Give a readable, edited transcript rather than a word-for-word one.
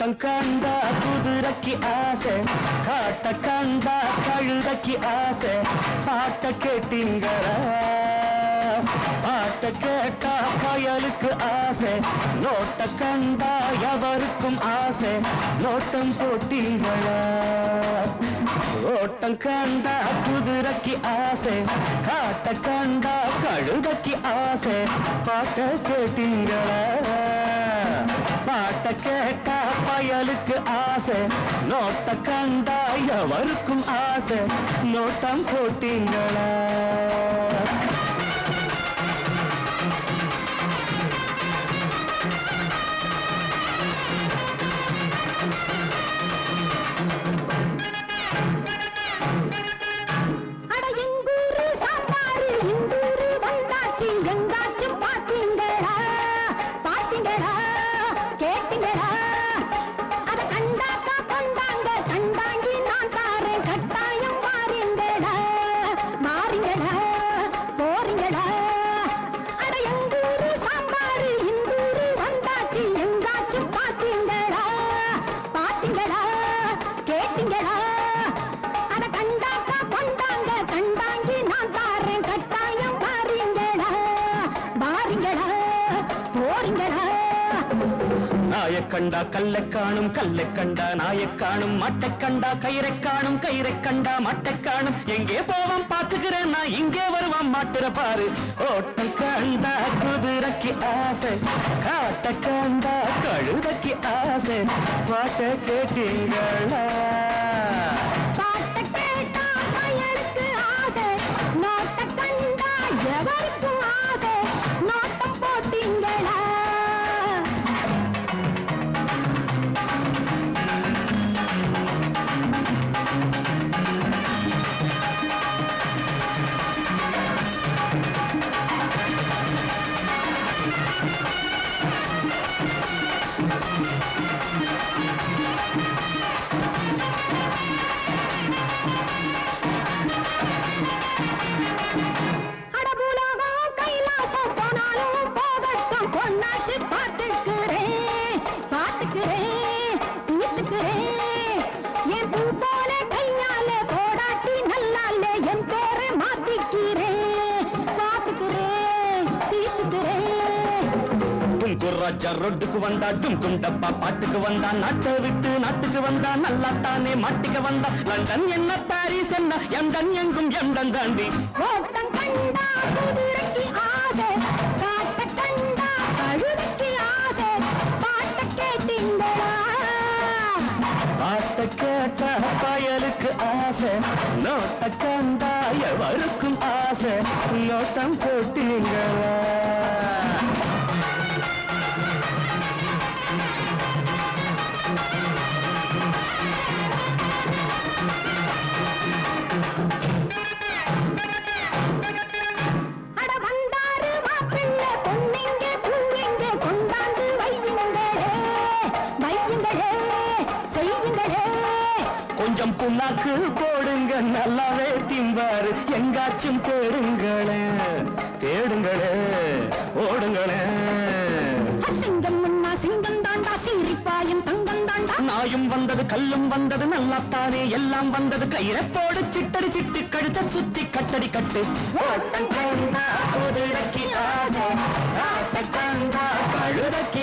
ஓட்டம் கண்டா குதிரைக்கு ஆசை, காட்ட கண்டா கழுதைக்கு ஆசை. பாட்ட கேட்டீங்களா? பாட்ட கேட்டா கயலுக்கு ஆசை. நோட்ட கண்டா எவருக்கும் ஆசை. நோட்டம் போட்டீங்களா? ஓட்டம் கண்டா குதிரைக்கு ஆசை, காட்ட கண்டா கழுதைக்கு ஆசை. பாட்ட கேட்டீங்களா? பாட்ட கேட்டா பயலுக்கு ஆசை. நோட்ட கண்டா எவருக்கும் ஆசை. நோட்டம் போட்டீங்களா? நாயக்கண்டா கல்லை காணும், கல்லை கண்டா நாயக் காணும். மட்டை கண்டா கயிறை காணும், கயிறை கண்டா மட்டை காணும். எங்கே போவான் பாத்துக்கிறேன் நான், இங்கே வருவான் மாட்டுற பாரு. ஓட்டம் கண்டா குதிரைக்கு ஆசை, காட்ட கண்டா கழுதைக்கு ஆசை. பாட்ட கேட்டீங்களா? பாட்ட கேட்டா பயலுக்கு ஆசை. நோட்ட கண்டா எவருக்கும் ஆசை. நோட்டம் போட்டீங்களா? ராஜா ரொட்டுக்கு வந்தா, டும் டும் டப்பா பாட்டுக்கு வந்தா. நாட்டை விட்டு நாட்டுக்கு வந்தா, நல்லா தானே மாட்டிக்க வந்தா. லண்டன் என்ன பாரிஸ் என்ன, எண்டன் எங்கும் எண்டன் தாண்டி. ஓட்டம் கண்டா குதிரைக்கு ஆசை, காட்ட கண்டா கழுதைக்கு ஆசை. பாட்ட கேட்டீங்களா? பாட்ட கேட்டா பயலுக்கு ஆசை. நோட்ட கண்டா எவருக்கும் ஆசை. நோட்டம் போட்டீங்களா? கொஞ்சம் புண்ணாக்கு போடுங்க, நல்லாவே திம்பாரு. எங்காச்சும் தேடுங்களே, தேடுங்களே, ஓடுங்களே. சிங்கம் முன்னா சிங்கம் தாண்டா, சீரிப்பாயும் தங்கம் தாண்டா. நாயும் வந்தது, கல்லும் வந்தது, நல்லாத்தானே எல்லாம் வந்தது. கயிறை போடு, சிட்டடி சிட்டு, கழுத்தை சுத்தி கட்டடி கட்டு. ஓட்டம் கண்டா குதிரைக்கு ஆசை, காட்ட கண்டா கழுதைக்கு